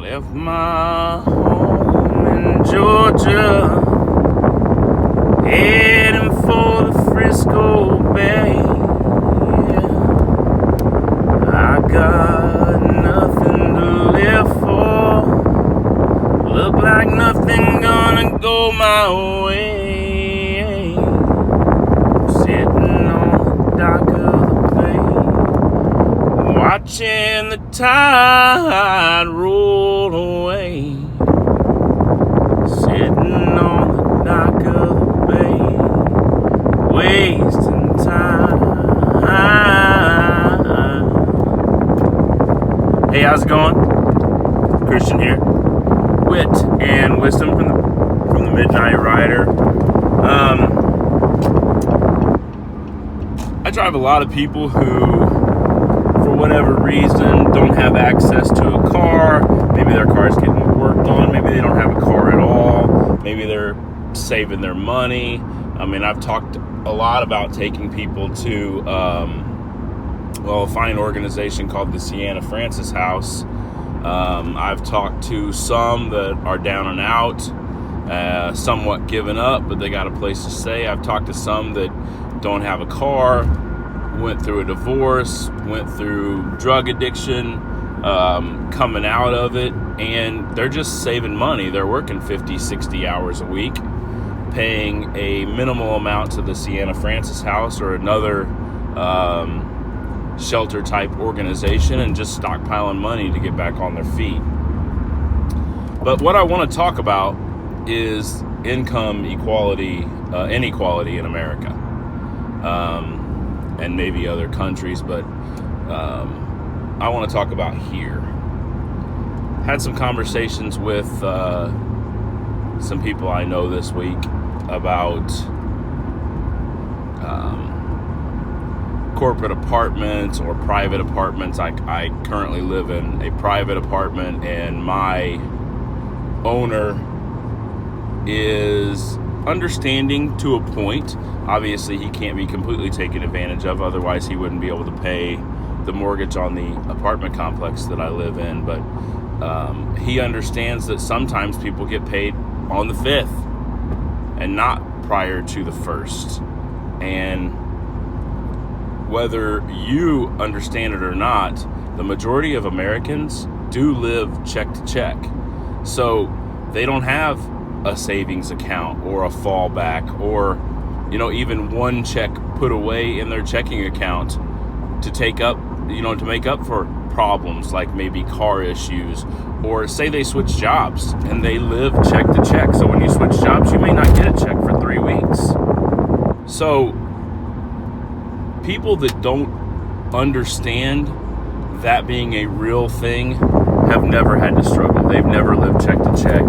Left my home in Georgia, heading for the Frisco Bay. I got nothing to live for. Look like nothing gonna go my way. Sitting on the dock of the bay, watching the tide roll away. Sitting on the dock of the bay, wasting time. Hey, how's it going? Christian here. Wit and wisdom from the Midnight Rider. I drive a lot of people who, for whatever reason, don't have access to a car. Maybe their car's getting worked on. Maybe they don't have a car at all. Maybe they're saving their money. I mean, I've talked a lot about taking people to a fine organization called the Siena House. I've talked to some that are down and out, somewhat given up, but they got a place to stay. I've talked to some that don't have a car, went through a divorce, went through drug addiction, coming out of it, and they're just saving money. They're working 50, 60 hours a week, paying a minimal amount to the Siena House or another shelter type organization, and just stockpiling money to get back on their feet. But what I want to talk about is income inequality in America, and maybe other countries, but I want to talk about here. Had some conversations with some people I know this week about corporate apartments or private apartments. I currently live in a private apartment, and my owner is understanding to a point. Obviously, he can't be completely taken advantage of, otherwise he wouldn't be able to pay the mortgage on the apartment complex that I live in. But he understands that sometimes people get paid on the 5th and not prior to the 1st. And whether you understand it or not, the majority of Americans do live check to check. So they don't have a savings account or a fallback, or even one check put away in their checking account to to make up for problems like maybe car issues, or say they switch jobs and they live check to check. So when you switch jobs, you may not get a check for 3 weeks. So people that don't understand that being a real thing have never had to struggle. They've never lived check to check.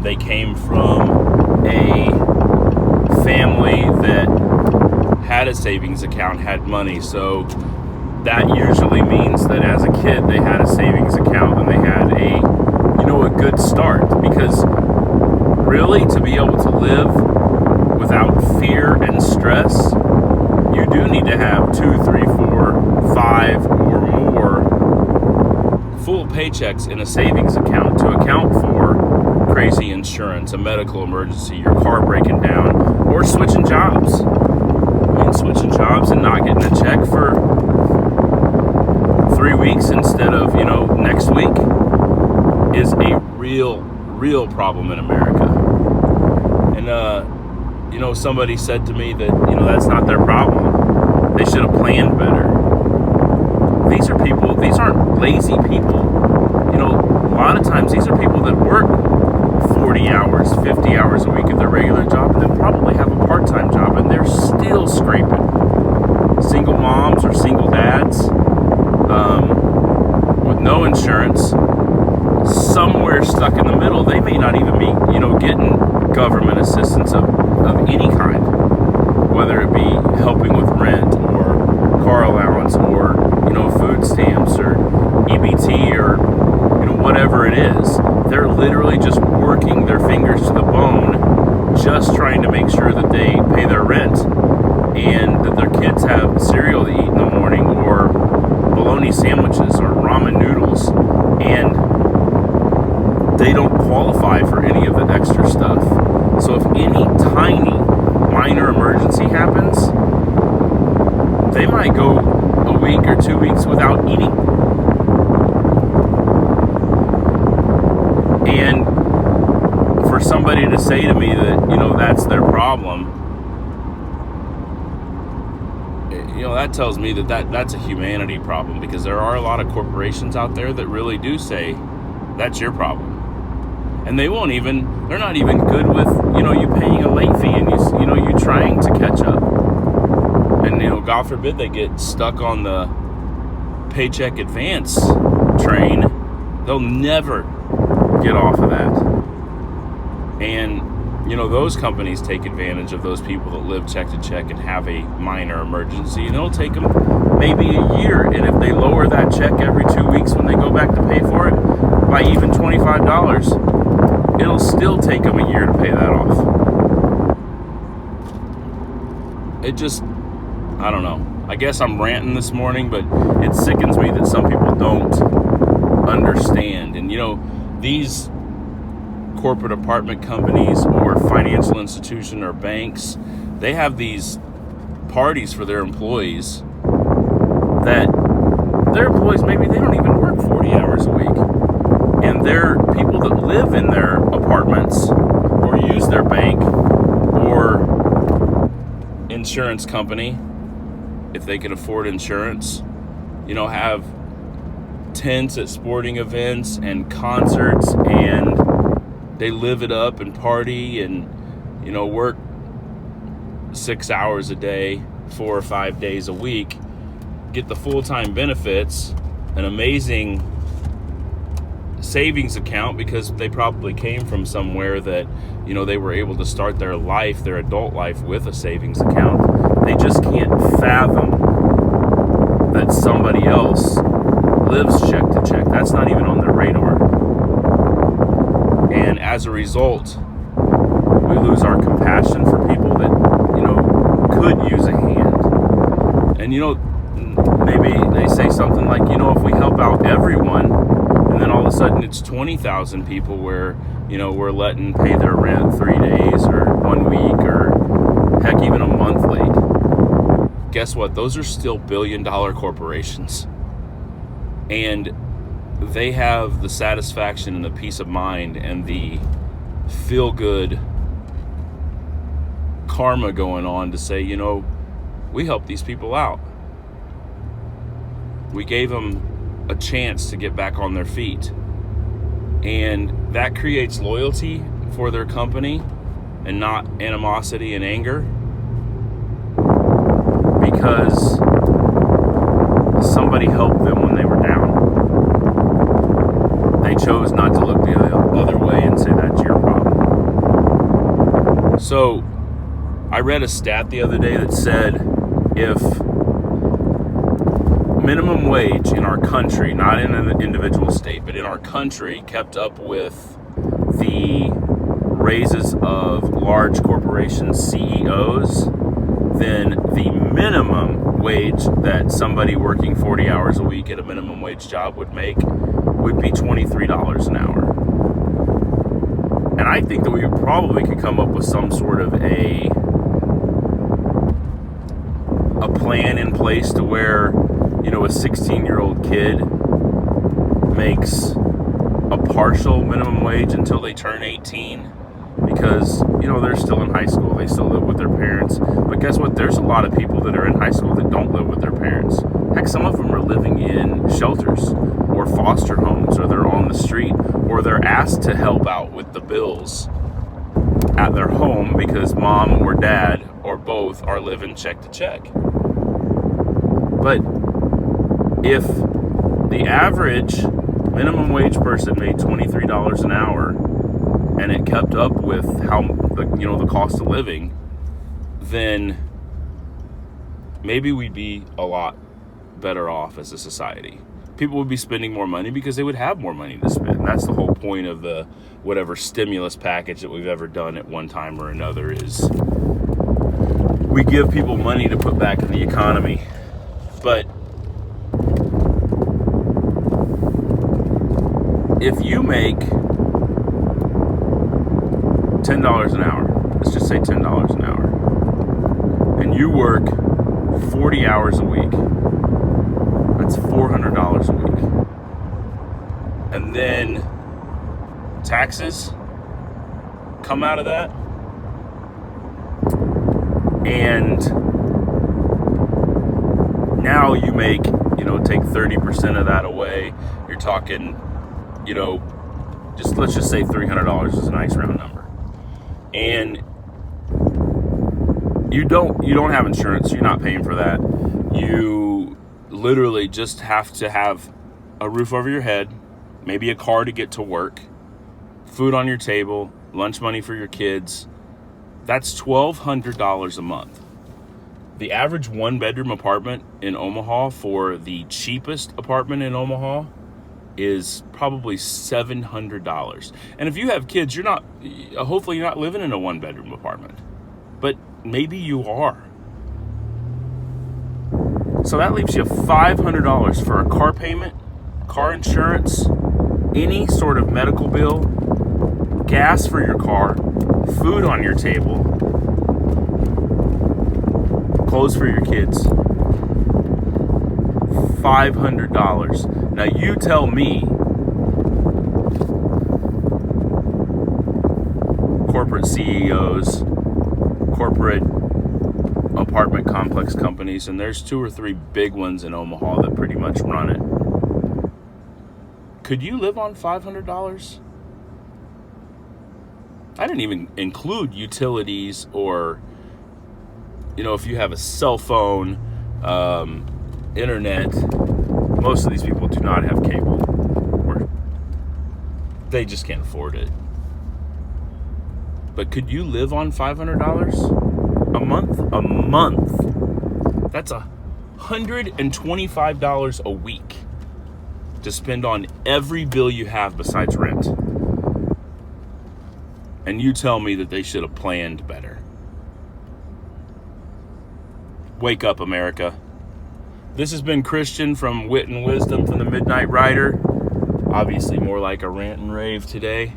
They came from a family that had a savings account, had money. So that usually means that as a kid they had a savings account and they had a good start. Because really, to be able to live without fear and stress, you do need to have 2, 3, 4, 5 or more full paychecks in a savings account to account for crazy insurance, a medical emergency, your car breaking down, or switching jobs. Switching jobs and not getting a check for 3 weeks instead of, next week is a real problem in America. And, somebody said to me that, that's not their problem. They should have planned better. These aren't lazy people. A lot of times these are people that work 40 hours, 50 hours a week at their regular job, and then probably have a part-time job, and they're still scraping. Single moms or single dads with no insurance, somewhere stuck in the middle. They may not even be, getting government assistance of any kind, whether it be helping with rent or car allowance or, food stamps or EBT or, whatever it is. They're literally just working their fingers to the bone, just trying to make sure that they pay their rent and that their kids have cereal to eat in the morning, or bologna sandwiches or ramen noodles. And they don't qualify for any of the extra stuff. So if any tiny minor emergency happens, they might go a week or 2 weeks without eating. And for somebody to say to me that, that's their problem, that tells me that's a humanity problem, because there are a lot of corporations out there that really do say that's your problem. And they're not even good with, you paying a late fee and you trying to catch up. And, God forbid they get stuck on the paycheck advance train. They'll never get off of that. And, those companies take advantage of those people that live check to check and have a minor emergency. And it'll take them maybe a year. And if they lower that check every 2 weeks when they go back to pay for it by even $25, it'll still take them a year to pay that off. I don't know. I guess I'm ranting this morning, but it sickens me that some people don't understand. And, these corporate apartment companies or financial institution or banks, they have these parties for their employees that their employees, maybe they don't even work 40 hours a week. And they're people that live in their apartments or use their bank or insurance company, if they can afford insurance, have tents at sporting events and concerts, and they live it up and party and, work 6 hours a day, 4 or 5 days a week, get the full-time benefits, an amazing savings account because they probably came from somewhere that, they were able to start their adult life with a savings account. They just can't fathom that somebody else lives check to check. That's not even on their radar. And as a result, we lose our compassion for people that, could use a hand. And, maybe they say something like, if we help out everyone, and then all of a sudden it's 20,000 people where, we're letting pay their rent 3 days or 1 week or heck, even a month late. Guess what? Those are still billion-dollar corporations. And they have the satisfaction and the peace of mind and the feel-good karma going on to say, we helped these people out. We gave them a chance to get back on their feet. And that creates loyalty for their company and not animosity and anger, because somebody helped them when they were down. They chose not to look the other way and say that's your problem. So I read a stat the other day that said if minimum wage in our country, not in an individual state, but in our country, kept up with the raises of large corporation CEOs, then the minimum wage that somebody working 40 hours a week at a minimum wage job would make would be $23 an hour. And I think that we probably could come up with some sort of a plan in place to where, a 16-year-old kid makes a partial minimum wage until they turn 18, because, they're still in high school. They still live with their parents. But guess what? There's a lot of people that are in high school that don't live with their parents. Heck, some of them are living in shelters or foster homes, or they're on the street, or they're asked to help out with the bills at their home because mom or dad or both are living check to check. But if the average minimum wage person made $23 an hour and it kept up with how the cost of living, then maybe we'd be a lot better off as a society. People would be spending more money because they would have more money to spend. That's the whole point of the whatever stimulus package that we've ever done at one time or another, is we give people money to put back in the economy. But if you make $10 an hour. Let's just say $10 an hour. And you work 40 hours a week. That's $400 a week. And then taxes come out of that. And now you make, take 30% of that away. You're talking, let's just say $300 is a nice round number. And you don't have insurance. You're not paying for that. You literally just have to have a roof over your head, maybe a car to get to work, food on your table, lunch money for your kids. That's $1,200 a month. The average one-bedroom apartment in Omaha for the cheapest apartment in Omaha is probably $700. And if you have kids, hopefully you're not living in a one-bedroom apartment. But maybe you are. So that leaves you $500 for a car payment, car insurance, any sort of medical bill, gas for your car, food on your table, clothes for your kids. $500. Now you tell me, corporate CEOs, corporate apartment complex companies, and there's 2 or 3 big ones in Omaha that pretty much run it. Could you live on $500? I didn't even include utilities or, if you have a cell phone, internet. Most of these people do not have cable, or they just can't afford it. But could you live on $500 a month? A month. That's $125 a week to spend on every bill you have besides rent. And you tell me that they should have planned better. Wake up, America. This has been Christian from Wit and Wisdom from the Midnight Rider. Obviously more like a rant and rave today.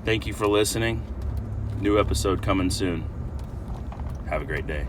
Thank you for listening. New episode coming soon. Have a great day.